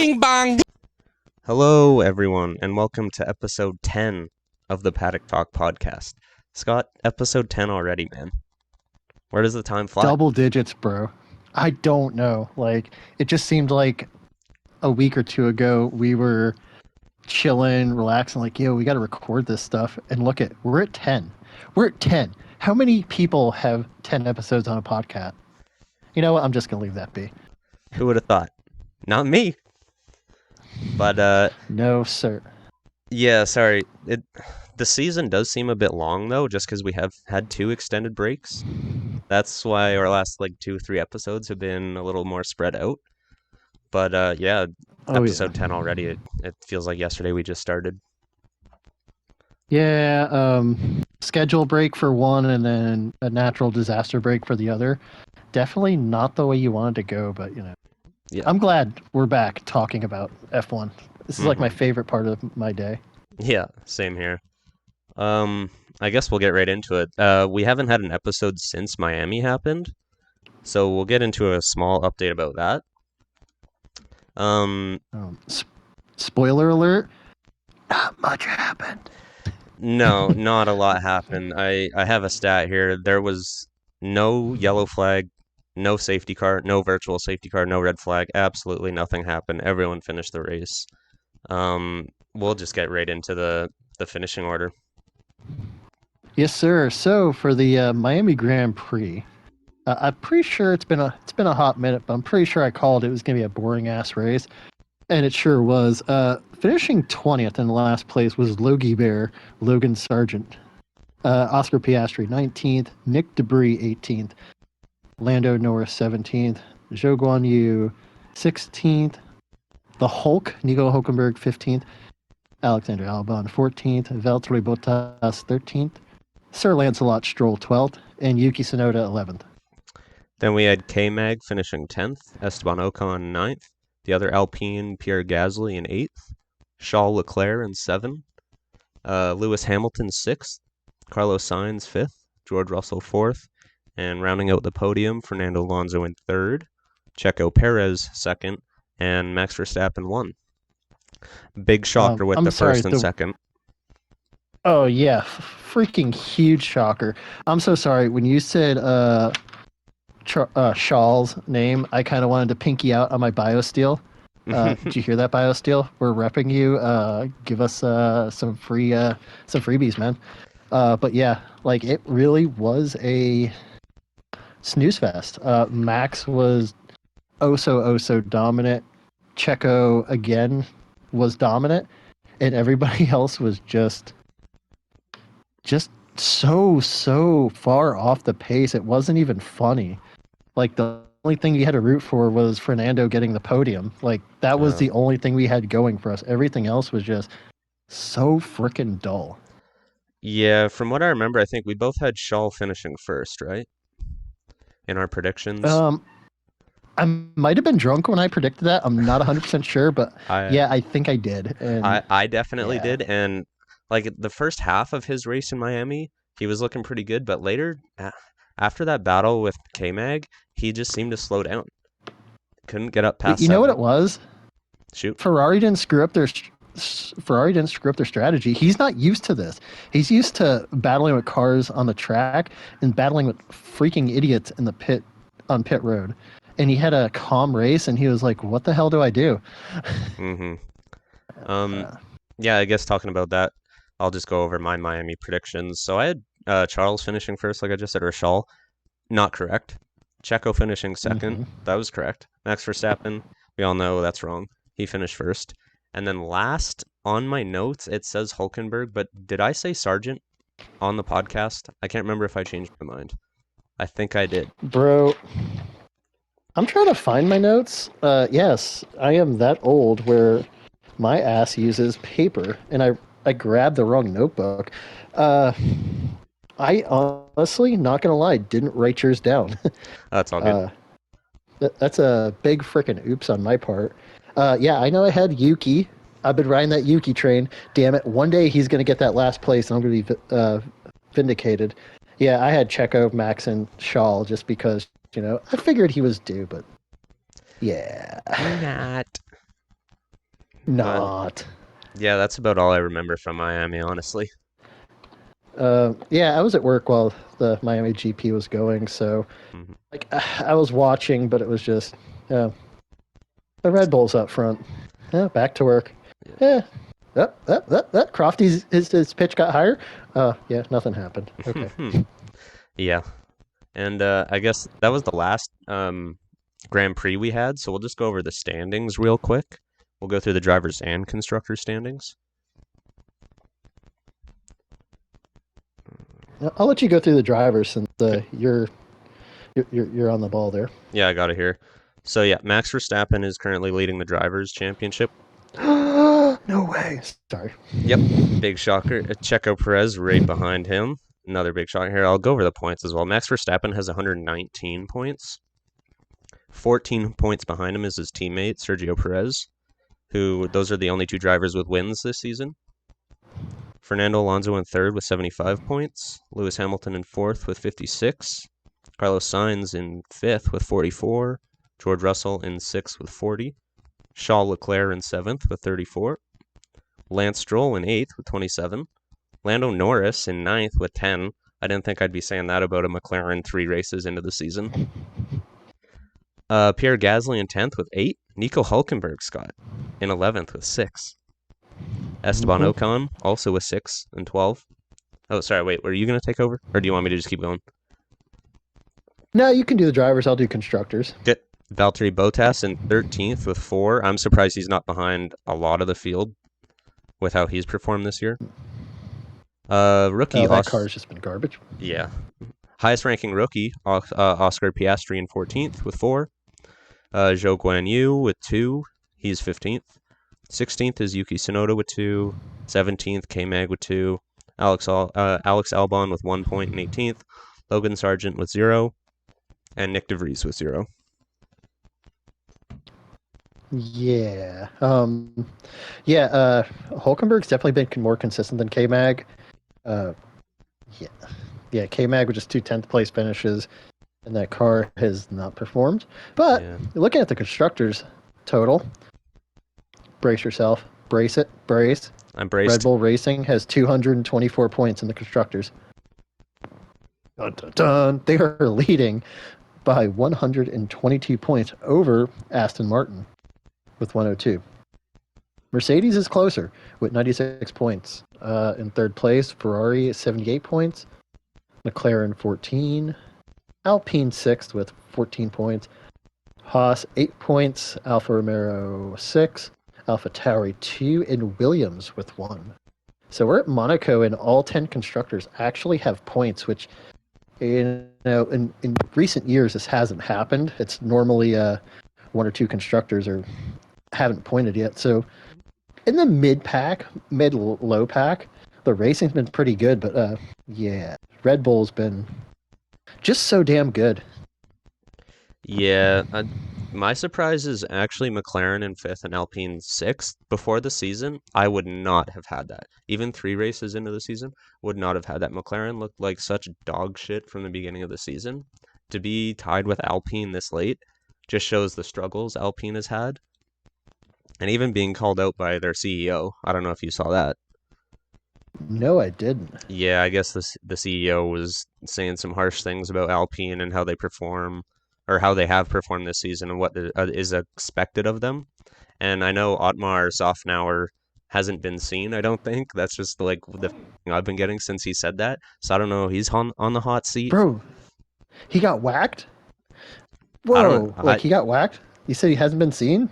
Bing bong! Hello, everyone, and welcome to episode 10 of the Paddock Talk podcast. Scott, episode 10 already, man. Where does the time fly? Double digits, bro. I don't know. Like, it just seemed like a week or two ago we were chilling, relaxing, like, yo, we got to record this stuff. And look we're at 10. We're at 10. How many people have 10 episodes on a podcast? You know what? I'm just going to leave that be. Who would have thought? Not me. But, No, sir. yeah, sorry. The season does seem a bit long, though, just because we have had 2 extended breaks. That's why our last, 2-3 episodes have been a little more spread out. But, yeah, episode 10 already. It feels like yesterday we just started. Yeah, schedule break for one and then a natural disaster break for the other. Definitely not the way you wanted to go, but, you know. Yeah. I'm glad we're back talking about F1. This is like my favorite part of my day. Yeah, same here. I guess we'll get right into it. We haven't had an episode since Miami happened, so we'll get into a small update about that. Spoiler alert, not much happened. No, not a lot happened. I have a stat here. There was no yellow flag, no safety car, no virtual safety car, no red flag. Absolutely nothing happened. Everyone finished the race. We'll just get right into the finishing order. Yes, sir. So for the Miami Grand Prix, I'm pretty sure it's been a hot minute, but I'm pretty sure I called it was going to be a boring ass race, and it sure was. Finishing 20th in the last place was Logan Sargent, Oscar Piastri 19th, Nick Debris 18th, Lando Norris 17th, Zhou Guanyu 16th, the Hulk Nico Hulkenberg 15th, Alexander Albon 14th, Valtteri Bottas 13th, Sir Lancelot Stroll 12th, and Yuki Tsunoda 11th. Then we had K-Mag finishing 10th, Esteban Ocon 9th, the other Alpine Pierre Gasly in 8th, Charles Leclerc in 7th, Lewis Hamilton 6th, Carlos Sainz 5th, George Russell 4th, and rounding out the podium, Fernando Alonso in 3rd, Checo Perez 2nd, and Max Verstappen 1. Big shocker with the first and second. Oh, yeah. Freaking huge shocker. I'm so sorry. When you said Shaw's name, I kind of wanted to pinky out on my BioSteel. Did you hear that, BioSteel? We're repping you. Give us some freebies, man. But yeah, like it really was a snooze fest. Max was oh so dominant. Checo again was dominant, and everybody else was just so far off the pace. It wasn't even funny. Like the only thing you had to root for was Fernando getting the podium. Like that was the only thing we had going for us. Everything else was just so freaking dull. Yeah, from what I remember, I think we both had Shaw finishing first, right? In our predictions. I might have been drunk when I predicted that. I'm not 100% sure, but I think I did. And I definitely did. And like the first half of his race in Miami, he was looking pretty good. But later, after that battle with K-Mag, he just seemed to slow down. Couldn't get up past. You know what it was? Shoot. Ferrari didn't screw up their strategy. He's not used to this. He's used to battling with cars on the track and battling with freaking idiots in the pit road. And he had a calm race, and he was like, "What the hell do I do?" Yeah, I guess talking about that, I'll just go over my Miami predictions. So I had Charles finishing first, like I just said, or Shaw. Not correct. Checo finishing second. That was correct. Max Verstappen, we all know that's wrong. He finished first. And then last on my notes, it says Hulkenberg, but did I say Sargent on the podcast? I can't remember if I changed my mind. I think I did. Bro, I'm trying to find my notes. Yes, I am that old where my ass uses paper, and I grabbed the wrong notebook. I honestly, not gonna lie, didn't write yours down. That's all good. That's a big freaking oops on my part. Yeah, I know I had Yuki. I've been riding that Yuki train. Damn it. One day he's going to get that last place and I'm going to be vindicated. Yeah, I had Checo, Max, and Shaw just because, you know, I figured he was due, but yeah. Not. But Not. yeah, that's about all I remember from Miami, honestly. Yeah, I was at work while the Miami GP was going, so Mhm. like I was watching, but it was just uh, the Red Bulls up front. Yeah, back to work. Yeah. Crofty's his pitch got higher. Yeah, nothing happened. Okay. Yeah. Yeah. And I guess that was the last Grand Prix we had, so we'll just go over the standings real quick. We'll go through the drivers and constructors standings. I'll let you go through the drivers since you're on the ball there. Yeah, I got it here. So yeah, Max Verstappen is currently leading the drivers' championship. No way. Sorry. Yep, big shocker. Checo Perez right behind him. Another big shocker here. I'll go over the points as well. Max Verstappen has 119 points. 14 points behind him is his teammate Sergio Perez, who those are the only two drivers with wins this season. Fernando Alonso in third with 75 points. Lewis Hamilton in fourth with 56. Carlos Sainz in fifth with 44. George Russell in sixth with 40. Charles Leclerc in seventh with 34. Lance Stroll in eighth with 27. Lando Norris in ninth with 10. I didn't think I'd be saying that about a McLaren 3 races into the season. Pierre Gasly in 10th with 8. Nico Hulkenberg, Scott, in 11th with 6. Esteban Ocon also with 6 and 12. Oh, sorry, wait, were you going to take over? Or do you want me to just keep going? No, you can do the drivers. I'll do constructors. Good. Valtteri Bottas in 13th with 4. I'm surprised he's not behind a lot of the field with how he's performed this year. Rookie. That car's just been garbage. Yeah. Highest ranking rookie, Oscar Piastri in 14th with 4. Zhou Guan Yu with 2. He's 15th. 16th is Yuki Tsunoda with 2. 17th, K-Mag with 2. Alex Albon with 1 point in 18th. Logan Sargent with 0. And Nick DeVries with 0. Yeah. Hulkenberg's definitely been more consistent than K-Mag. Yeah. Yeah, K-Mag with just 2 10th place finishes, and that car has not performed. But looking at the constructors total, brace yourself. Brace it. Brace. I'm braced. Red Bull Racing has 224 points in the constructors. Dun, dun, dun. They are leading by 122 points over Aston Martin with 102. Mercedes is closer with 96 points. In third place, Ferrari 78 points. McLaren 14. Alpine sixth with 14 points. Haas 8 points. Alfa Romeo 6. Alpha Tauri 2. And Williams with 1. So we're at Monaco, and all 10 constructors actually have points, which, in recent years this hasn't happened. It's normally 1 or 2 constructors haven't pointed yet. So in the mid-low pack, the racing's been pretty good, but yeah, Red Bull's been just so damn good. Yeah, my surprise is actually McLaren in 5th and Alpine 6th. Before the season, I would not have had that. Even 3 races into the season, would not have had that. McLaren looked like such dog shit from the beginning of the season. To be tied with Alpine this late just shows the struggles Alpine has had. And even being called out by their CEO. I don't know if you saw that. No, I didn't. Yeah, I guess the CEO was saying some harsh things about Alpine and how they perform, or how they have performed this season, and what is expected of them. And I know Otmar Safnauer hasn't been seen. I don't think that's just like the thing I've been getting since he said that. So I don't know. He's on the hot seat. Bro, he got whacked. I don't Whoa, know. he got whacked. You said he hasn't been seen.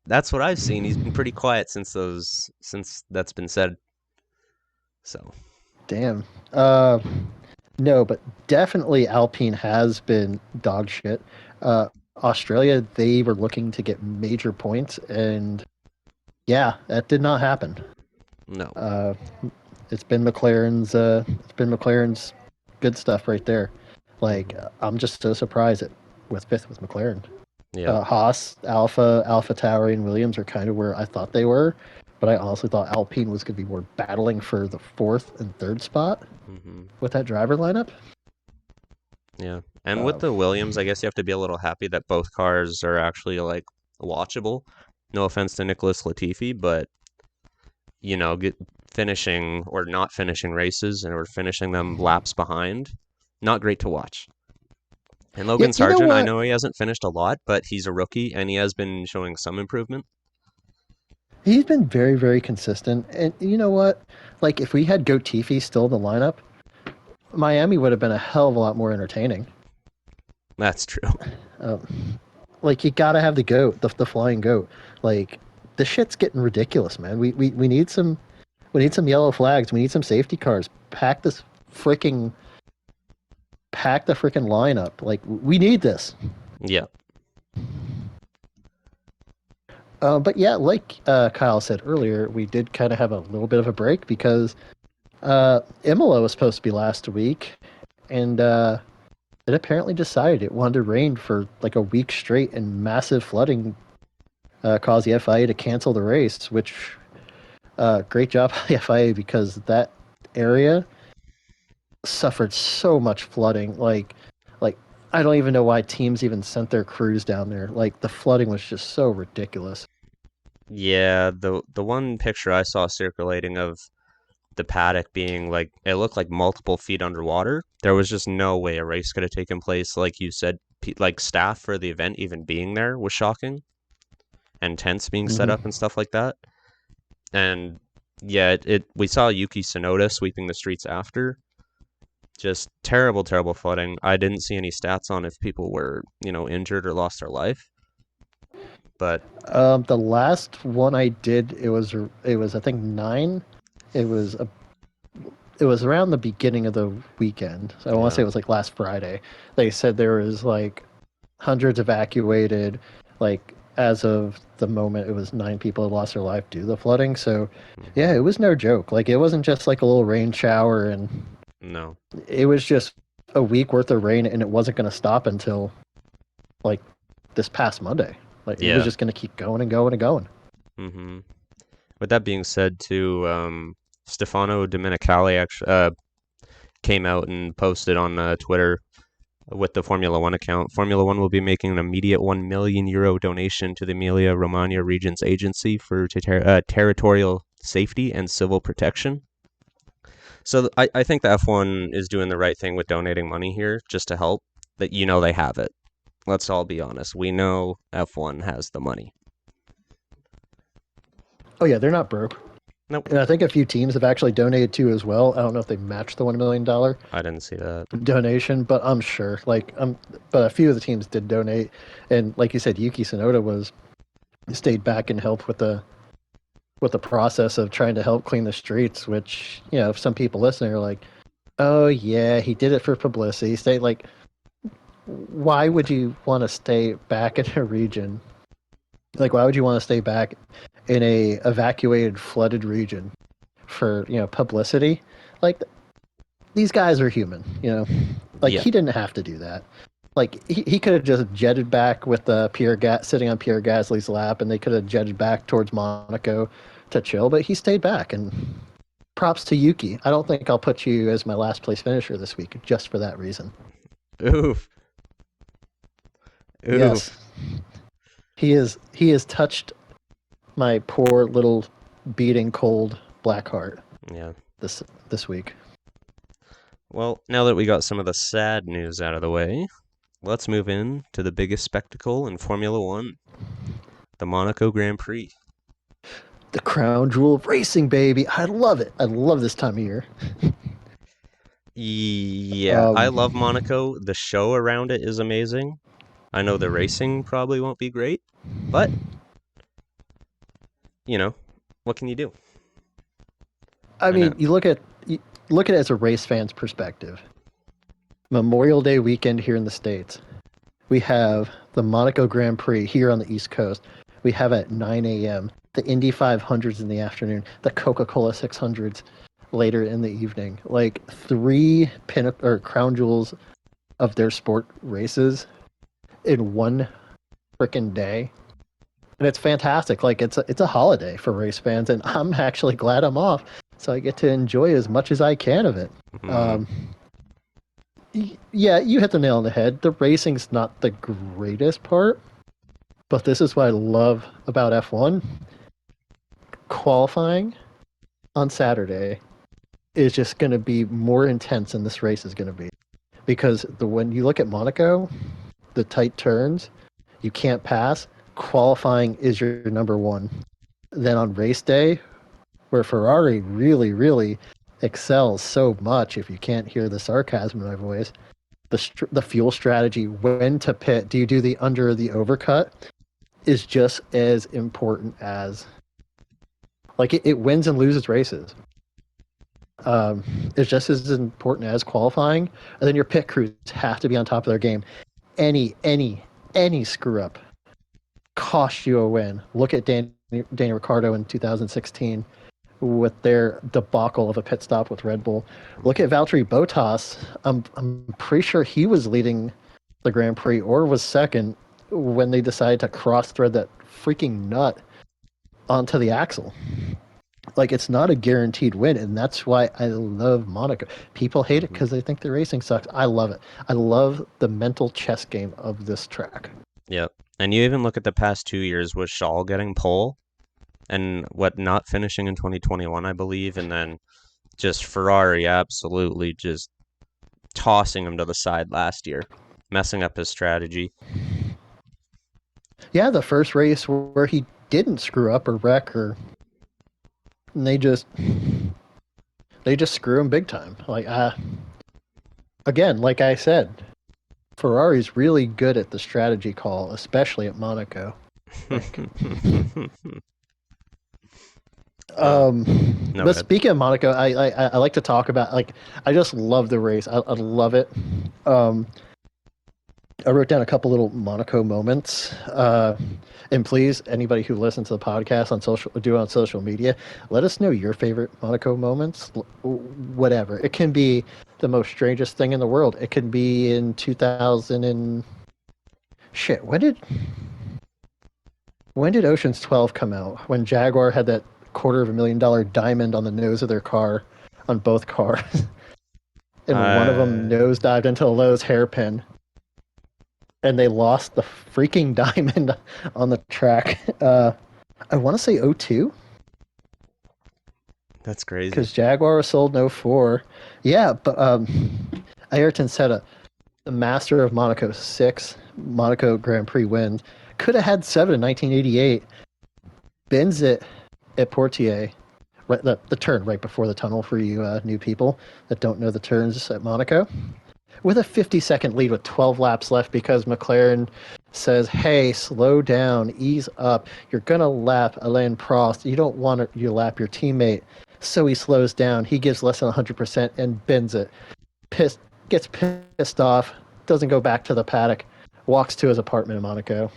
That's what I've seen. He's been pretty quiet since that's been said. So damn. No, but definitely Alpine has been dog shit. Australia, they were looking to get major points, and yeah, that did not happen. no. It's been McLaren's good stuff right there. Like I'm just so surprised with 5th with McLaren. Yeah. Haas, Alpha Tauri, and Williams are kind of where I thought they were, but I honestly thought Alpine was going to be more battling for the 4th and 3rd spot with that driver lineup. Yeah, and with the Williams, I guess you have to be a little happy that both cars are actually like watchable. No offense to Nicholas Latifi, but finishing or not finishing races or finishing them laps behind, not great to watch. And Yeah, Logan you know Sargent, I what? know he hasn't finished a lot, but he's a rookie and he has been showing some improvement. He's been very, very consistent. And you know what? Like, if we had Goat Tiffy still in the lineup, Miami would have been a hell of a lot more entertaining. That's true. Like, you gotta have the goat, the flying goat. Like, the shit's getting ridiculous, man. We need some yellow flags. We need some safety cars. Freaking pack the freaking lineup. Like, we need this. Yeah. But yeah, like Kyle said earlier, we did kind of have a little bit of a break because Imola was supposed to be last week, and it apparently decided it wanted to rain for like a week straight, and massive flooding caused the FIA to cancel the race. Which great job by the FIA because that area suffered so much flooding. Like I don't even know why teams even sent their crews down there. Like the flooding was just so ridiculous. Yeah, the one picture I saw circulating of the paddock being like it looked like multiple feet underwater. There was just no way a race could have taken place. Like you said, like staff for the event even being there was shocking, and tents being set Hmm. up and stuff like that. And yeah, it we saw Yuki Tsunoda sweeping the streets after. Just terrible, terrible flooding. I didn't see any stats on if people were, injured or lost their life, but The last one I did, it was I think 9. It was a it was around the beginning of the weekend. So I want to say yeah, it was like last Friday. They said there was like hundreds evacuated. Like as of the moment, it was 9 people had lost their life due to the flooding. So yeah, hmm it was no joke. Like it wasn't just like a little rain shower, and no, it was just a week worth of rain, and it wasn't going to stop until like this past Monday. Like it was yeah. just going to keep going and going and going. hmm With that being said, too, Stefano Domenicali actually came out and posted on Twitter with the Formula One account. Formula One will be making an immediate €1 million donation to the Emilia Romagna Region's Agency for Territorial Safety and Civil Protection. So I think the F1 is doing the right thing with donating money here just to help. That they have it. Let's all be honest. We know F1 has the money. Oh yeah, they're not broke. Nope, And I think a few teams have actually donated too as well. I don't know if they matched the $1 million I didn't see that. donation, but I'm sure. But a few of the teams did donate, and like you said, Yuki Tsunoda was stayed back and helped with the process of trying to help clean the streets. Which some people listening are like, "Oh yeah, he did it for publicity." Stay like, why would you want to stay back in a region? Like, why would you want to stay back in a evacuated, flooded region for publicity? Like, these guys are human, Like Yeah. he didn't have to do that. Like he could have just jetted back with sitting on Pierre Gasly's lap, and they could have jetted back towards Monaco to chill. But he stayed back, and props to Yuki. I don't think I'll put you as my last place finisher this week just for that reason. Oof. Yes, Oof. he has touched my poor little beating cold black heart Yeah. this this week. Well, now that we got some of the sad news out of the way, let's move in to the biggest spectacle in Formula One, the Monaco Grand Prix. The crown jewel of racing, baby. I love it. I love this time of year. Yeah, I Um, love Monaco. The show around it is amazing. I know the racing probably won't be great, but, you know, what can you do? I I know. mean, you look at it as a race fan's perspective. Memorial Day weekend here in the States. We have the Monaco Grand Prix here on the East Coast. We have at 9 a.m. the Indy 500s in the afternoon, the Coca-Cola 600s later in the evening. Like three pinnacle or crown jewels of their sport races in one freaking day. And it's fantastic. Like it's a holiday for race fans, and I'm actually glad I'm off, so I get to enjoy as much as I can of it. Mm, Um, yeah, you hit the nail on the head. The racing's not the greatest part, But this is what I love about F1 qualifying on Saturday is just going to be more intense than this race is going to be because when you look at Monaco, the tight turns, you can't pass. Qualifying is your number one. Then on race day, where Ferrari really, really excels so much, if you can't hear the sarcasm in my voice, the fuel strategy, when to pit, do you do the under or the overcut, is just as important as like it wins and loses races. Um, it's just as important as qualifying, and then your pit crews have to be on top of their game. Any screw up cost you a win. Look at Daniel Ricciardo in 2016 with their debacle of a pit stop with Red Bull. Look at Valtteri Bottas. I'm pretty sure he was leading the Grand Prix or was second when they decided to cross thread that freaking nut onto the axle. Like, it's not a guaranteed win, and that's why I love Monaco. People hate it Hmm. because they think the racing sucks. I love it. I love the mental chess game of this track. Yep. And you even look at the past 2 years with Shaw getting pole and what not finishing in 2021, I believe, and then just Ferrari absolutely just tossing him to the side last year, messing up his strategy. Yeah, the first race where he didn't screw up or wreck, or and they just screw him big time. Like, again, like I said, Ferrari's really good at the strategy call, especially at Monaco. Like, um, no but good. speaking of Monaco, I like to talk about, like, I just love the race. I love it. Um, I wrote down a couple little Monaco moments. And please, anybody who listens to the podcast on social media, let us know your favorite Monaco moments. Whatever it can be, the most strangest thing in the world. It can be in 2000 and shit. When did Ocean's 12 come out? When Jaguar had that $250,000 diamond on the nose of their car, on both cars, and one of them Uh, nosedived into a Lowe's hairpin, and they lost the freaking diamond on the track. I want to say '02 that's crazy. because Jaguar was sold in '04. Yeah, but Ayrton Senna, the master of Monaco, 6 Monaco Grand Prix wins, could have had 7 in 1988. Bends it at Portier, right, the turn right before the tunnel for you new people that don't know the turns at Monaco, with a 50-second lead with 12 laps left because McLaren says, hey, slow down, ease up. You're going to lap Alain Prost. You don't want to lap your teammate. So he slows down. He gives less than 100% and bends it. Gets pissed off, doesn't go back to the paddock, walks to his apartment in Monaco,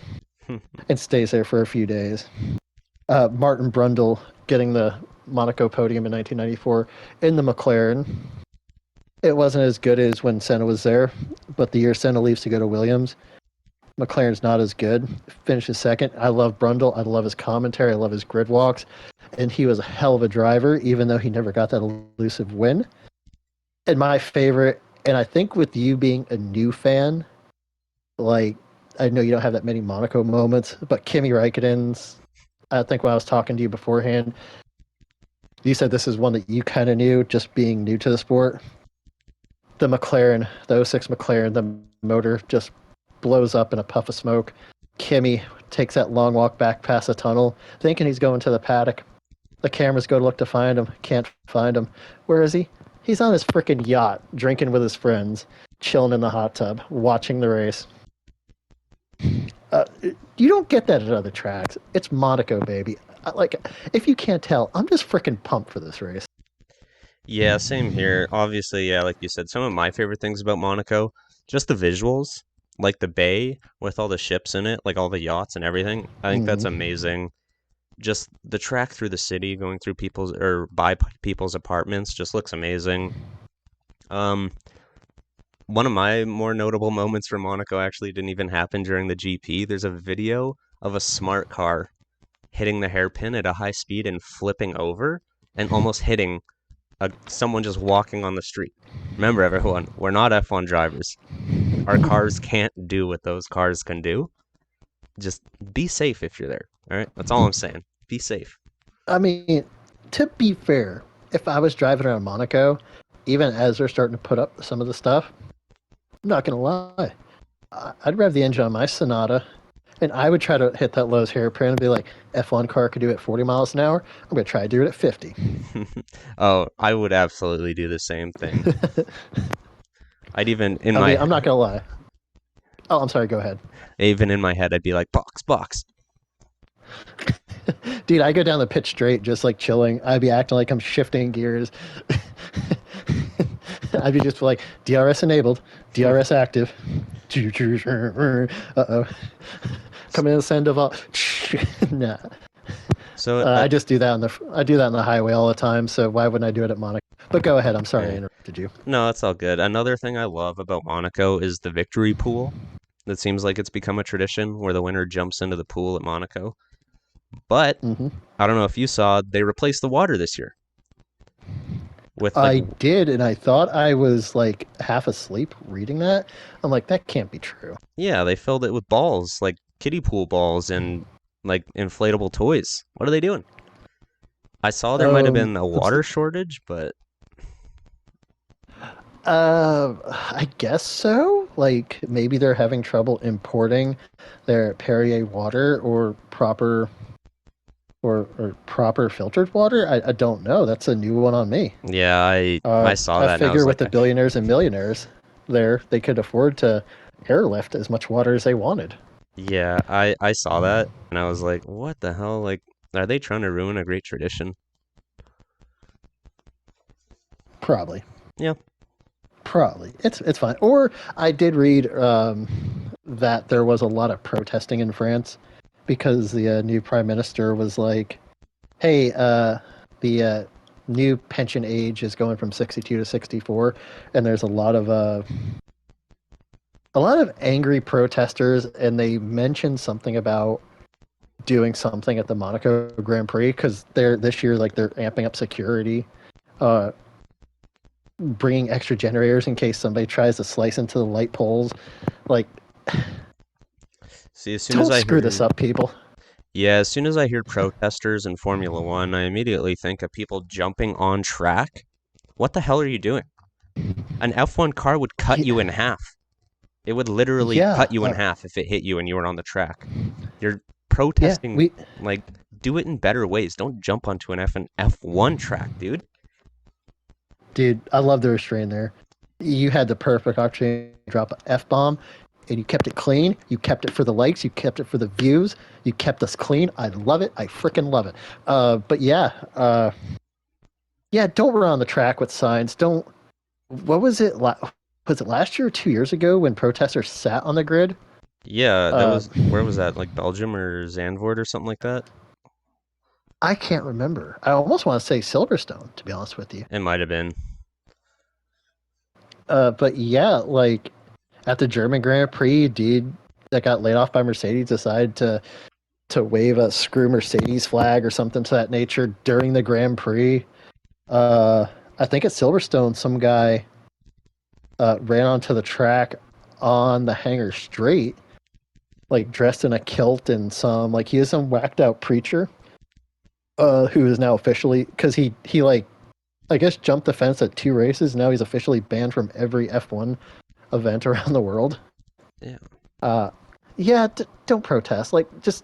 and stays there for a few days. Martin Brundle getting the Monaco podium in 1994 in the McLaren. It wasn't as good as when Senna was there, but the year Senna leaves to go to Williams, McLaren's not as good. Finishes second. I love Brundle. I love his commentary. I love his grid walks. And he was a hell of a driver, even though he never got that elusive win. And my favorite, and I think with you being a new fan, like, I know you don't have that many Monaco moments, but Kimi Räikkönen's, I think when I was talking to you beforehand, you said this is one that you kind of knew, just being new to the sport. The McLaren, the '06 McLaren, the motor just blows up in a puff of smoke. Kimi takes that long walk back past the tunnel, thinking he's going to the paddock. The cameras go to look to find him, can't find him. Where is he? He's on his freaking yacht, drinking with his friends, chilling in the hot tub, watching the race. You don't get that at other tracks. It's Monaco, baby. Like, if you can't tell, I'm just freaking pumped for this race. Yeah, same here. Obviously, yeah, like you said, some of my favorite things about Monaco, just the visuals, like the bay with all the ships in it, like all the yachts and everything. I think that's Mm. amazing. Just the track through the city, going through people's or by people's apartments, just looks amazing. Um, One of my more notable moments for Monaco actually didn't even happen during the GP. There's a video of a smart car hitting the hairpin at a high speed and flipping over and almost hitting someone just walking on the street. Remember, everyone, we're not F1 drivers. Our cars can't do what those cars can do. Just be safe if you're there. All right, that's all I'm saying. Be safe. I mean, to be fair, if I was driving around Monaco, even as they're starting to put up some of the stuff, I'm not gonna lie, I'd rev the engine on my Sonata, and I would try to hit that Lowe's hairpin and be like, F1 car could do it 40 miles an hour. I'm gonna try to do it at 50. Oh, I would absolutely do the same thing. I'd even in I my mean, I'm not gonna lie. Oh, I'm sorry. Go ahead, even in my head, I'd be like, box, box. dude. I go down the pitch straight, just like chilling. I'd be acting like I'm shifting gears. I'd be just like DRS enabled, DRS active. Uh-oh. Come in, send of all. Nah. So I just do that I do that on the highway all the time. So why wouldn't I do it at Monaco? But go ahead. I'm sorry I yeah. interrupted you. No, that's all good. Another thing I love about Monaco is the victory pool. It seems like it's become a tradition where the winner jumps into the pool at Monaco. But Hmm. I don't know if you saw, they replaced the water this year with like, I did, and I thought I was like half asleep reading that. I'm like, that can't be true. yeah, they filled it with balls, like kiddie pool balls and like inflatable toys. What are they doing? I saw there might have been a water shortage, but I guess so. Like maybe they're having trouble importing their Perrier water or proper filtered water. I don't know. That's a new one on me. yeah, I saw I that and I was figure with like, the billionaires and millionaires there, they could afford to airlift as much water as they wanted. yeah, I saw that and I was like, what the hell? Like, are they trying to ruin a great tradition? Probably. Yeah. Probably. It's fine. Or I did read that there was a lot of protesting in France because the new prime minister was like, "Hey, the new pension age is going from 62 to 64," and there's a lot of angry protesters, and they mentioned something about doing something at the Monaco Grand Prix because they're this year like they're amping up security. Uh, Bringing extra generators in case somebody tries to slice into the light poles. Like, See, as soon as don't I screw this hear, up, people. yeah, as soon as I hear protesters in Formula One, I immediately think of people jumping on track. What the hell are you doing? An F1 car would cut you in Yeah, half. It would literally yeah, cut you in half if it hit you and you were on the track. You're yeah. protesting, like, do it in better ways. Don't jump onto an F1 track, dude. Dude, I love the restraint there. You had the perfect opportunity to drop an F bomb, and you kept it clean. You kept it for the likes. You kept it for the views. You kept us clean. I love it. I freaking love it. But yeah, yeah. Don't run on the track with signs. Don't. What was it? Was it last year or 2 years ago when protesters sat on the grid? Yeah, that Uh, was, where was that? Like Belgium or Zandvoort or something like that? I can't remember. I almost want to say Silverstone, to be honest with you. It might have been. But yeah, like at the German Grand Prix, dude that got laid off by Mercedes decided to wave a screw Mercedes flag or something to that nature during the Grand Prix. Uh, I think at Silverstone, some guy ran onto the track on the hangar straight, like dressed in a kilt and some like he is some whacked out preacher who is now officially because he like I guess jumped the fence at 2 races. Now he's officially banned from every F1 event around the world. Yeah. Uh, yeah, don't protest. Like, just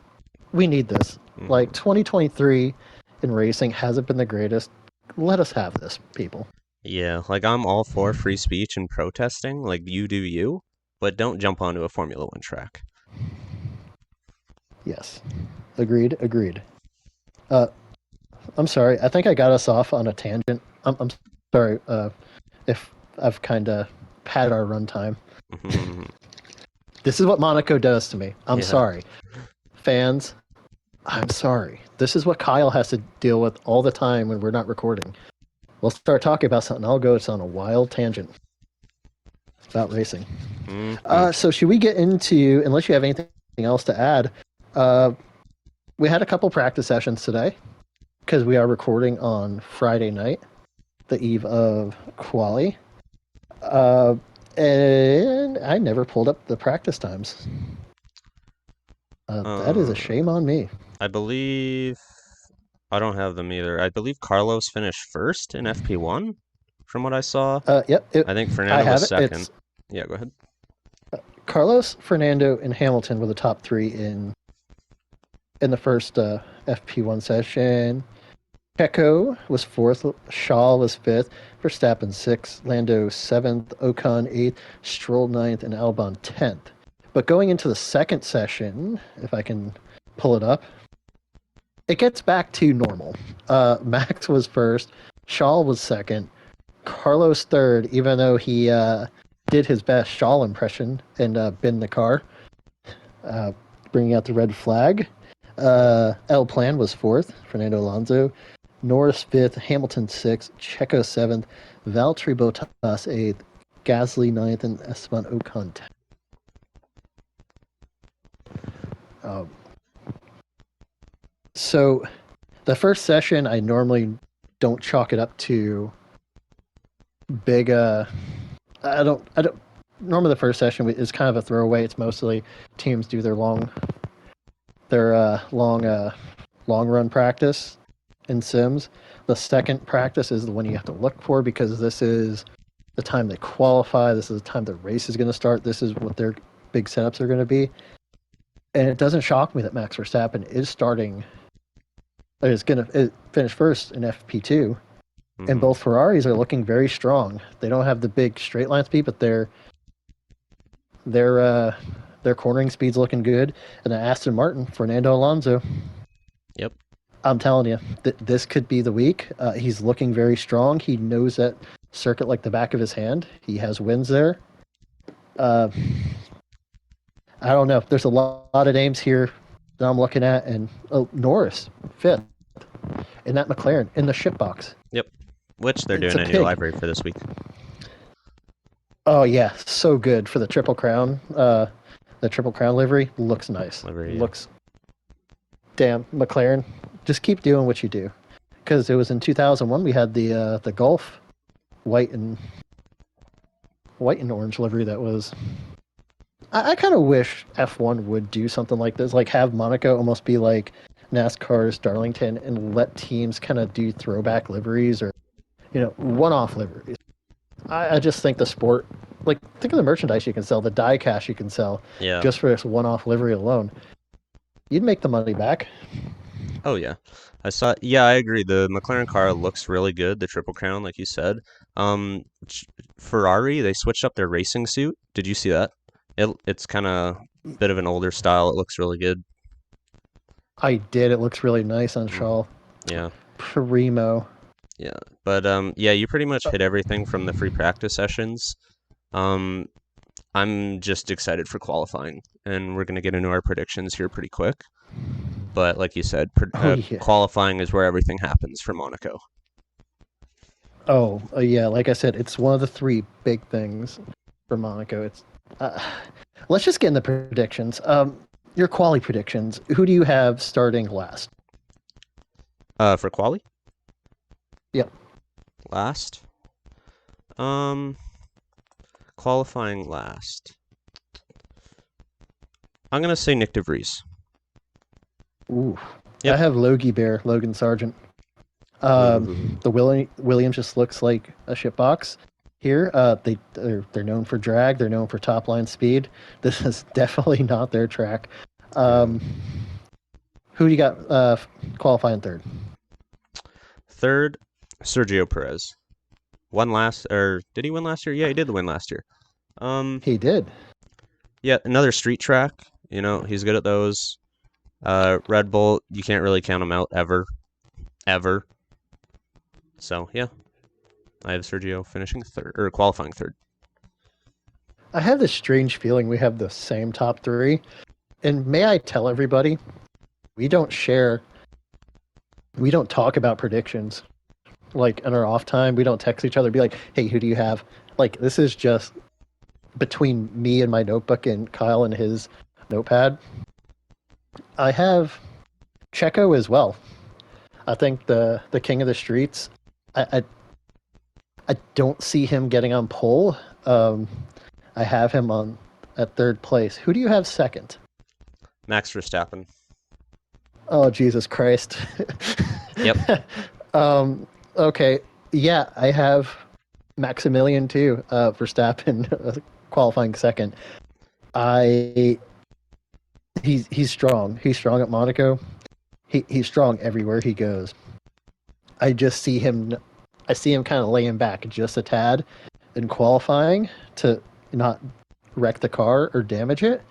we need this. Like, Hmm. 2023 in racing hasn't been the greatest. Let us have this, people. Yeah, like I'm all for free speech and protesting, like you do you, but don't jump onto a Formula One track. Yes, agreed. Agreed. Uh, I'm sorry. I think I got us off on a tangent. I'm sorry if I've kind of padded our runtime. Hmm. This is what Monaco does to me. I'm Yeah. sorry, fans. I'm sorry. This is what Kyle has to deal with all the time when we're not recording. We'll start talking about something. I'll go. It's on a wild tangent about racing. Hmm. So should we get into? Unless you have anything else to add, uh, we had a couple practice sessions today because we are recording on Friday night, the eve of quali. Uh, and I never pulled up the practice times. That is a Uh, shame on me. I believe I don't have them either. I believe Carlos finished first in FP1 from what I saw. Yep, I think I Fernando was have it. second. It's Yeah, go ahead. Carlos, Fernando, and Hamilton were the top three in the first FP1 session. Checo was fourth, Shaw was fifth, Verstappen sixth, Lando seventh, Ocon eighth, Stroll ninth, and Albon 10th. But going into the second session, if I can pull it up, it gets back to normal. Max was first, Shaw was second, Carlos third, even though he did his best Shaw impression and bin the car, uh, bringing out the red flag. El Plan was fourth, Fernando Alonso. Norris fifth, Hamilton sixth, Checo seventh, Valtteri Bottas eighth, Gasly ninth, and Esteban Ocon 10th. Um, so the first session, I normally don't chalk it up to big. I don't. I don't. Normally, the first session is kind of a throwaway. It's mostly teams do their long run practice in Sims. The second practice is the one you have to look for because this is the time they qualify. This is the time the race is going to start. This is what their big setups are going to be. And it doesn't shock me that Max Verstappen is starting, is going to finish first in FP2. And Hmm. both Ferraris are looking very strong. They don't have the big straight line speed, but their uh, their cornering speed's looking good. And the Aston Martin, Fernando Alonso, Yep. I'm telling you, this could be the week. He's looking very strong. He knows that circuit like the back of his hand. He has wins there. Uh, I don't know. There's a lot of names here that I'm looking at, and Norris fifth in that McLaren in the ship box. Yep. Which they're It's doing a a new pig. livery for this week. Oh yeah, so good for the Triple Crown. The Triple Crown livery looks nice. Livery, yeah. Looks damn McLaren. Just keep doing what you do, because it was in 2001 we had the Gulf white and orange livery that was. I kind of wish F1 would do something like this, like have Monaco almost be like NASCAR's Darlington and let teams kind of do throwback liveries or one-off liveries. I just think the sport, like think of the merchandise you can sell, the die cash you can sell Yeah. just for this one-off livery alone. You'd make the money back. Oh yeah. I saw I agree. The McLaren car looks really good, the Triple Crown, like you said. Ferrari, they switched up their racing suit. Did you see that? It's kind of bit of an older style. It looks really good. I did. It looks really nice on Hmm. Shaw. Yeah. Primo. Yeah. But yeah, you pretty much hit everything from the free practice sessions. Um I'm just excited for qualifying, and we're going to get into our predictions here pretty quick. But like you said, Oh yeah. qualifying is where everything happens for Monaco. Oh yeah. Like I said, it's one of the three big things for Monaco. It's. Uh, let's just get in the predictions. Your quali predictions. Who do you have starting last? For quali, Yep. last. Um, qualifying last. I'm gonna say Nick DeVries. Ooh. I Yep. have Logan Sargent. Ooh. The Williams just looks like a shitbox here. They're known for drag. They're known for top line speed. This is definitely not their track. Yeah. Um, who do you got qualifying third? Third, Sergio Perez. Won last, or did he win last year? Yeah, he did win last year. Um, He did. yeah, another street track. He's good at those. Red Bull, you can't really count him out ever. So yeah, I have Sergio finishing third or qualifying third. I have this strange feeling we have the same top three. And may I tell everybody, we don't share, we don't talk about predictions. Like in our off time, we don't text each other, be like, hey, who do you have? Like, this is just between me and my notebook and Kyle and his notepad. I have Checo as well. I think the king of the streets. I I don't see him getting on pole. I have him on at third place. Who do you have second? Max Verstappen. Oh, Jesus Christ. Yep. um, okay. Yeah, I have Maximilian too, Verstappen qualifying second. I he's strong. He's strong at Monaco. He's strong everywhere he goes. I just see him. I see him kind of laying back just a tad in qualifying to not wreck the car or damage it.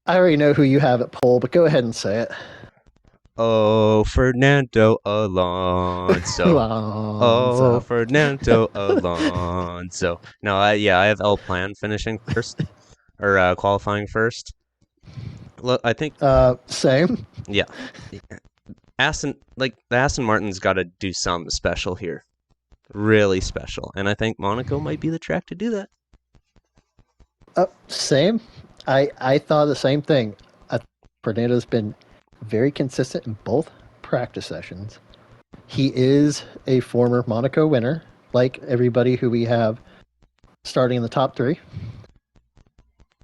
I already know who you have at pole, but go ahead and say it. Oh, Fernando Alonso. Oh, Alonso. Fernando Alonso. No, I have El Plan finishing first or qualifying first. Look, I think Same. yeah, the Aston Martin's got to do something special here, really special, and I think Monaco might be the track to do that. Same. I thought the same thing. Fernando's been very consistent in both practice sessions. He is a former Monaco winner, like everybody who we have starting in the top three.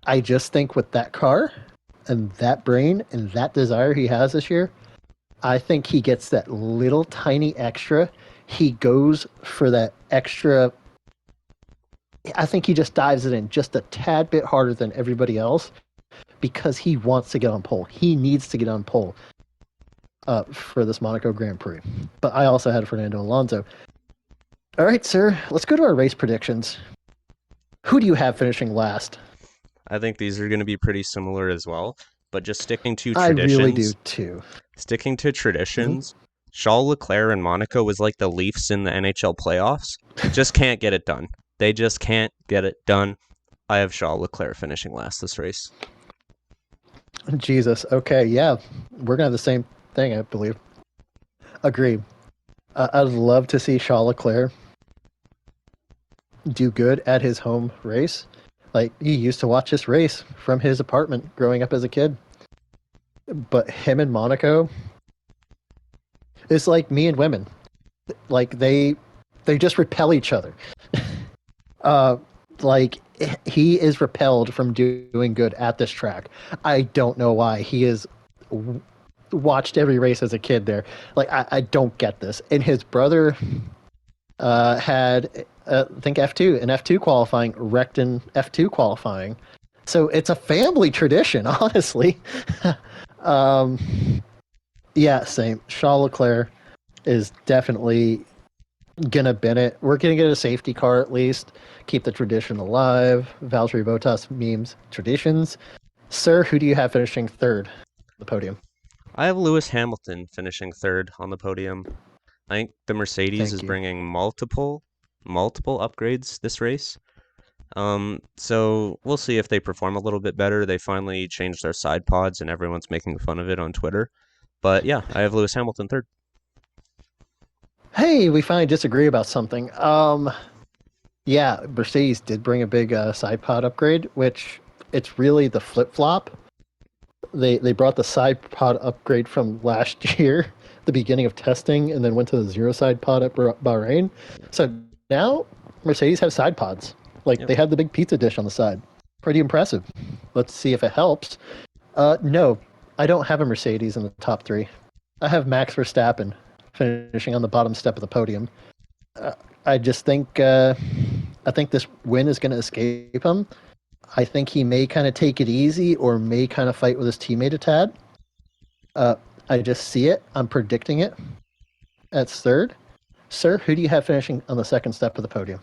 I just think with that car and that brain and that desire he has this year, I think he gets that little tiny extra. He goes for that extra. I think he just dives it in just a tad bit harder than everybody else because he wants to get on pole. He needs to get on pole for this Monaco Grand Prix. But I also had Fernando Alonso. All right, sir, let's go to our race predictions. Who do you have finishing last? I think these are going to be pretty similar as well, but just I really do too. sticking to Mm-hmm. traditions. Charles Leclerc in Monaco was like the Leafs in the NHL playoffs. Just can't get it done. They just can't get it done. I have Charles Leclerc finishing last this race. Jesus. Okay, yeah, we're gonna have the same thing, I believe. Agree. I'd love to see Charles Leclerc do good at his home race. Like he used to watch this race from his apartment growing up as a kid. But him and Monaco is like me and women. Like they just repel each other. Uh, like he is repelled from doing good at this track. I don't know why. He is watched every race as a kid there. Like I don't get this. And his brother had I think F2 and F2 qualifying, wrecked in F2 qualifying. So it's a family tradition, honestly. um, yeah, same. Charles Leclerc is definitely gonna bin it. We're gonna get a safety car at least. Keep the tradition alive. Valtteri Bottas memes, traditions. Sir, who do you have finishing third on the podium? I have Lewis Hamilton finishing third on the podium. I think the Mercedes is Thank you. bringing multiple upgrades this race. So we'll see if they perform a little bit better. They finally changed their side pods, and everyone's making fun of it on Twitter. But yeah, I have Lewis Hamilton third. Hey, we finally disagree about something. Yeah, Mercedes did bring a big side pod upgrade, which it's really the flip flop. They brought the side pod upgrade from last year, the beginning of testing, and then went to the zero side pod at Bahrain. So now Mercedes have side pods. Like Yep. they have the big pizza dish on the side. Pretty impressive. Let's see if it helps. No, I don't have a Mercedes in the top three. I have Max Verstappen finishing on the bottom step of the podium. Uh, I just think I think this win is going to escape him. I think he may kind of take it easy or may kind of fight with his teammate a tad. Uh, I just see it. I'm predicting it at third. Sir, who do you have finishing on the second step of the podium?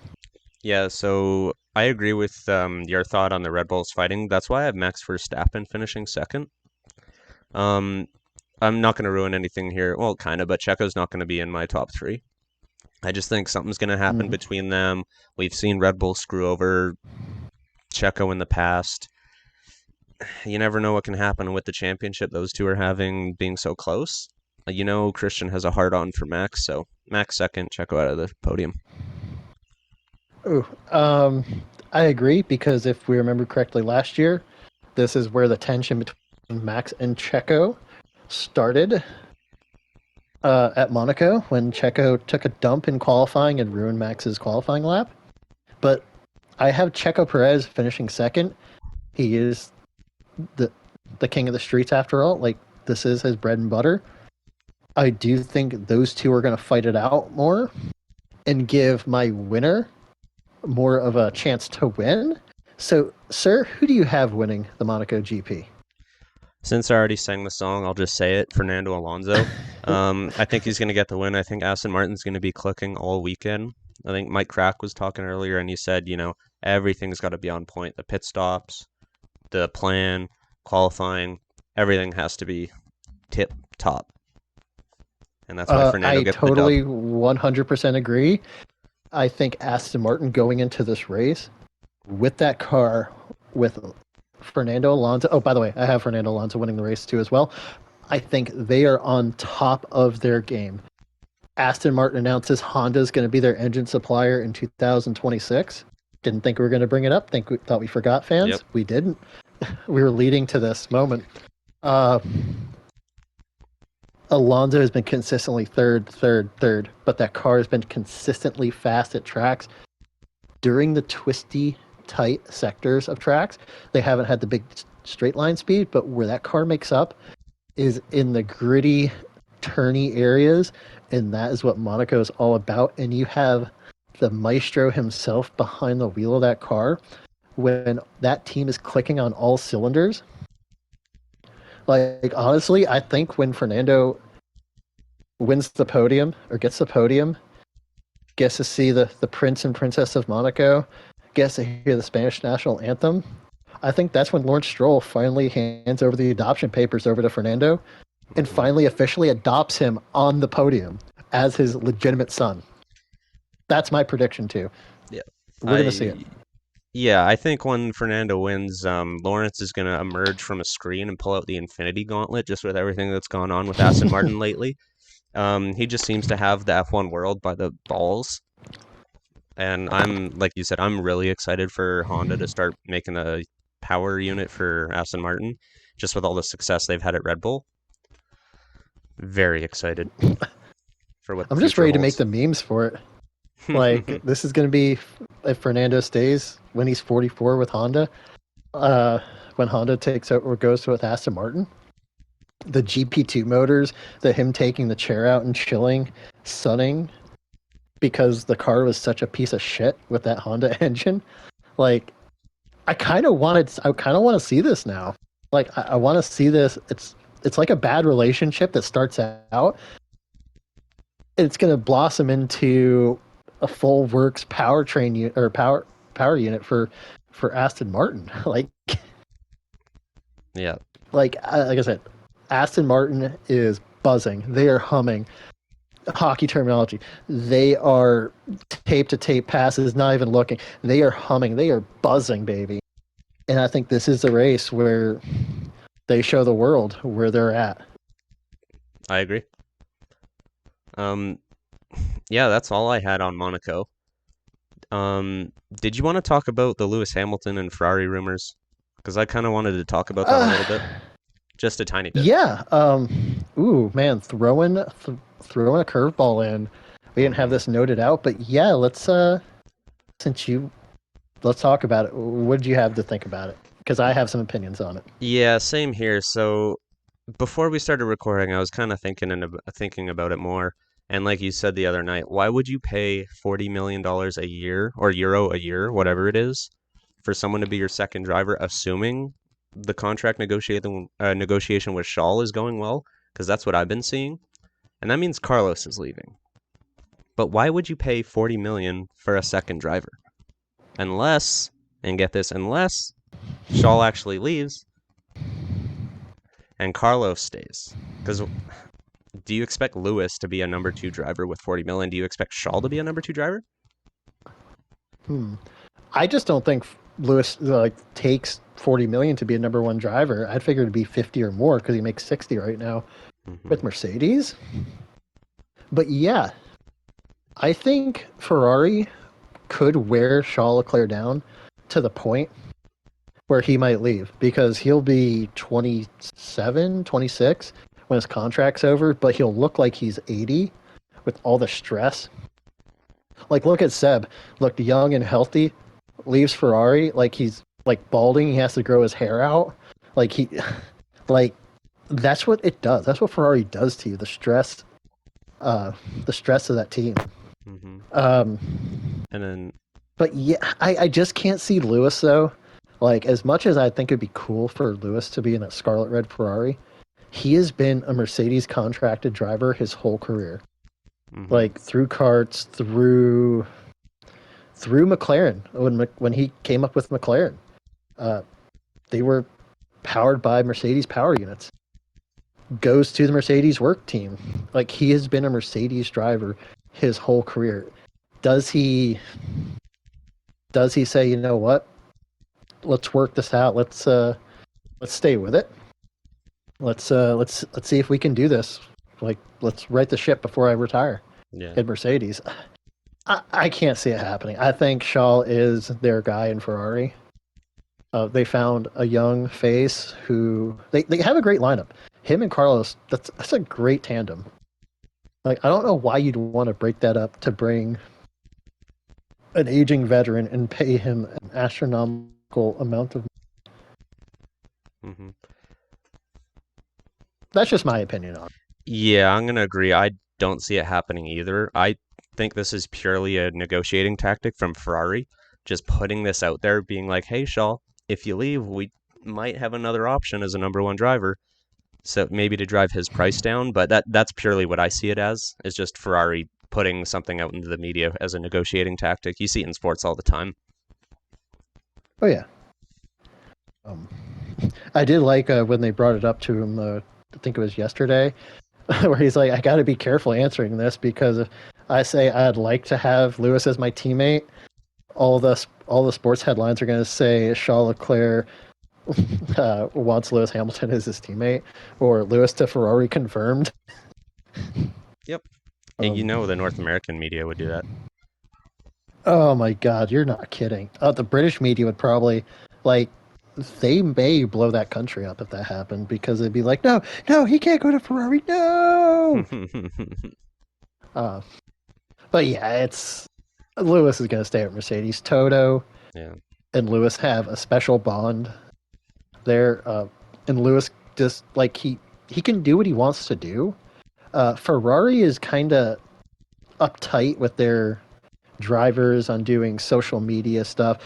Yeah, so I agree with your thought on the Red Bulls fighting. That's why I have Max Verstappen finishing second. Um, I'm not going to ruin anything here. Well, kind of, but Checo's not going to be in my top three. I just think something's going to happen Mm-hmm. between them. We've seen Red Bull screw over Checo in the past. You never know what can happen with the championship those two are having being so close. Christian has a hard on for Max, so Max second, Checo out of the podium. Ooh, I agree because if we remember correctly last year, this is where the tension between Max and Checo started at Monaco when Checo took a dump in qualifying and ruined Max's qualifying lap. But I have Checo Perez finishing second. He is the the king of the streets after all. Like, this is his bread and butter. I do think those two are going to fight it out more and give my winner more of a chance to win. So, sir, who do you have winning the Monaco GP? Since I already sang the song, I'll just say it. Fernando Alonso. I think he's going to get the win. I think Aston Martin's going to be clicking all weekend. I think Mike Crack was talking earlier, and he said, everything's got to be on point. The pit stops, the plan, qualifying, everything has to be tip top. And that's why Fernando I gets the dub. totally 100% agree. I think Aston Martin going into this race with that car with Fernando Alonso. Oh, by the way, I have Fernando Alonso winning the race too as well. I think they are on top of their game. Aston Martin announces Honda is going to be their engine supplier in 2026. Didn't think we were going to bring it up. Thought we forgot, Yep. fans. We didn't. We were leading to this moment. Uh, Alonso has been consistently third, but that car has been consistently fast at tracks during the twisty, tight sectors of tracks. They haven't had the big straight line speed, but where that car makes up is in the gritty, turny areas, and that is what Monaco is all about. And you have the maestro himself behind the wheel of that car when that team is clicking on all cylinders. Like, honestly, I think when Fernando wins the podium or gets the podium, gets to see the Prince and Princess of Monaco, gets to hear the Spanish national anthem, I think that's when Lawrence Stroll finally hands over the adoption papers over to Fernando and Mhm. finally officially adopts him on the podium as his legitimate son. That's my prediction too. Yeah. We're gonna see it. I Yeah, I think when Fernando wins, Lawrence is going to emerge from a screen and pull out the Infinity Gauntlet just with everything that's gone on with Aston Martin lately. He just seems to have the F1 world by the balls. And like you said, I'm really excited for Honda to start making a power unit for Aston Martin, just with all the success they've had at Red Bull. Very excited for what the I'm just future ready to make holds. the memes for it. Like, this is gonna be if Fernando stays when he's 44 with Honda. Uh, when Honda takes over or goes with Aston Martin, the GP2 motors, him taking the chair out and chilling, sunning because the car was such a piece of shit with that Honda engine. Like, I kind of want to see this now. Like, I want to see this. It's like a bad relationship that starts out. It's going to blossom into a full works powertrain unit or power unit for Aston Martin. Yeah, Like I said, Aston Martin is buzzing. They are humming. Hockey terminology. They are tape to tape passes, not even looking. They are humming. They are buzzing, baby. And I think this is a race where they show the world where they're at. I agree. Um, yeah, that's all I had on Monaco. Did you want to talk about the Lewis Hamilton and Ferrari rumors? Because I kind of wanted to talk about that a little bit, Uh, just a tiny bit. yeah. Ooh, man, throwing a curveball in. We didn't have Hmm. this noted out, but yeah, since you let's talk about it. What did you have to think about it? Because I have some opinions on it. Yeah, same here. So before we started recording, I was kind of thinking about it more. And like you said the other night, why would you pay $40 million a year or euro a year, whatever it is, for someone to be your second driver, assuming the contract negotiation with Shaw is going well? Because that's what I've been seeing, and that means Carlos is leaving. But why would you pay 40 million for a second driver? Unless, and get this, unless Shaw actually leaves and Carlos stays. Because do you expect Lewis to be a number two driver with 40 million? Do you expect Shaw to be a number two driver? Hmm. I just don't think Lewis takes 40 million to be a number one driver. I'd figure it'd be 50 or more because he makes 60 right now Hmm. with Mercedes. But yeah, I think Ferrari could wear Charles Leclerc down to the point where he might leave because he'll be 27, 26 when his contract's over, but he'll look like he's 80 with all the stress. Like, look at Seb, looked young and healthy, leaves Ferrari like he's like balding. He has to grow his hair out. Like he, Like that's what it does. That's what Ferrari does to you. Uh, the stress of that team. Hmm. Um, And then, but yeah, I just can't see Lewis though. Like as much as I think it'd be cool for Lewis to be in a scarlet red Ferrari, he has been a Mercedes contracted driver his whole career. hmm. Like through karts, through McLaren when he came up with McLaren, uh, they were powered by Mercedes power units. Goes to the Mercedes work team. Like he has been a Mercedes driver his whole career. Does he does he say, you know what? Let's work this out. Let's stay with it. Let's see if we can do this. Like let's right the ship before I retire Yeah. at Mercedes. I can't see it happening. I think Shaw is their guy in Ferrari. They found a young face who they have a great lineup. Him and Carlos, that's a great tandem. Like I don't know why you'd want to break that up to bring an aging veteran and pay him an astronomical amount of. Hmm. That's just my opinion on it. Yeah, I'm gonna agree. I don't see it happening either. I think this is purely a negotiating tactic from Ferrari, just putting this out there, being like, "Hey, Shaw, if you leave, we might have another option as a number one driver." So maybe to drive his price down, but that's purely what I see it as, is just Ferrari putting something out into the media as a negotiating tactic. You see it in sports all the time. Oh yeah, um, I did like when they brought it up to him. I think it was yesterday, where he's like, "I got to be careful answering this because if I say I'd like to have Lewis as my teammate, all the sports headlines are going to say Charles Leclerc wants Lewis Hamilton as his teammate, or Lewis to Ferrari confirmed." Yep. And you Um, know the North American media would do that. oh my God, you're not kidding. The British media would probably like they may blow that country up if that happened because they'd be like, no, no, he can't go to Ferrari, no. Uh, but yeah, it's Lewis is going to stay at Mercedes. Toto Yeah. and Lewis have a special bond there, and Lewis just like he can do what he wants to do. Ferrari is kind of uptight with their drivers on doing social media stuff.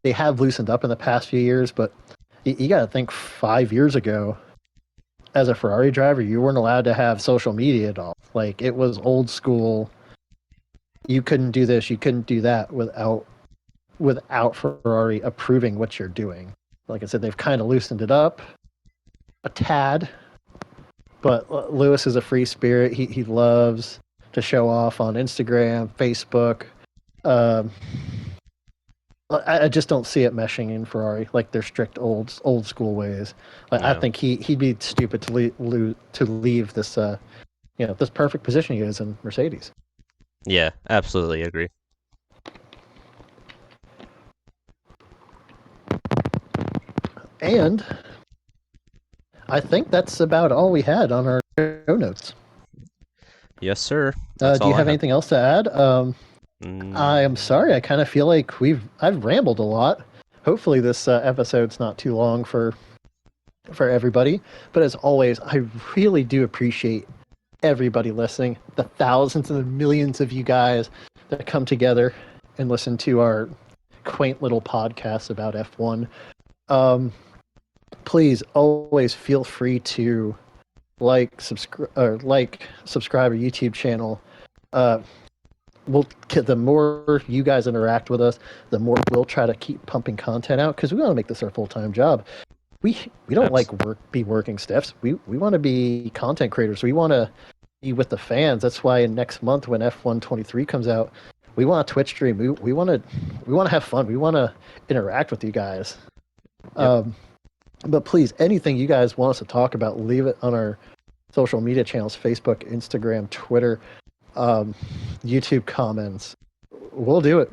They have loosened up in the past few years, but you got to think 5 years ago, as a Ferrari driver, you weren't allowed to have social media at all. Like it was old school. You couldn't do this, you couldn't do that without Ferrari approving what you're doing. Like I said, they've kind of loosened it up a tad, but Lewis is a free spirit. He loves to show off on Instagram, Facebook. Um, I just don't see it meshing in Ferrari like their strict old school ways. Like, I Yeah. think he'd be stupid to leave this this perfect position he is in Mercedes. Yeah, absolutely agree. And I think that's about all we had on our show notes. Yes, sir. That's Do you all I have have. anything else to add? I am sorry. I Mm, kind of feel like I've rambled a lot. Hopefully, this episode's not too long for everybody. But as always, I really do appreciate everybody listening. The thousands and the millions of you guys that come together and listen to our quaint little podcast about F1. Um, Please always feel free to subscribe our YouTube channel. Uh, the more you guys interact with us, the more we'll try to keep pumping content out because we want to make this our full time job. We don't like abs- be working stiffs. We want to be content creators. We want to be with the fans. That's why next month when F123 comes out, we want a Twitch stream. We want to have fun. We want to interact with you guys. yep. Um, but please, anything you guys want us to talk about, leave it on our social media channels: Facebook, Instagram, Twitter, um, YouTube comments. We'll do it.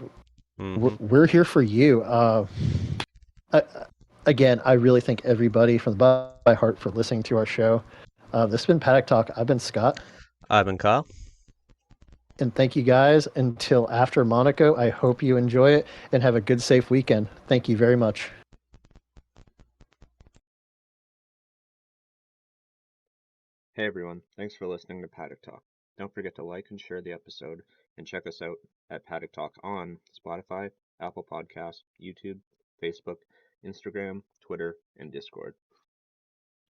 Hmm. We're here for you. I, again, I really thank everybody from the bottom of my heart for listening to our show. This has been Paddock Talk. I've been Scott. I've been Kyle. And thank you guys. Until after Monaco, I hope you enjoy it and have a good, safe weekend. Thank you very much. Hey everyone, thanks for listening to Paddock Talk. Don't forget to like and share the episode and check us out at Paddock Talk on Spotify, Apple Podcasts, YouTube, Facebook, Instagram, Twitter, and Discord.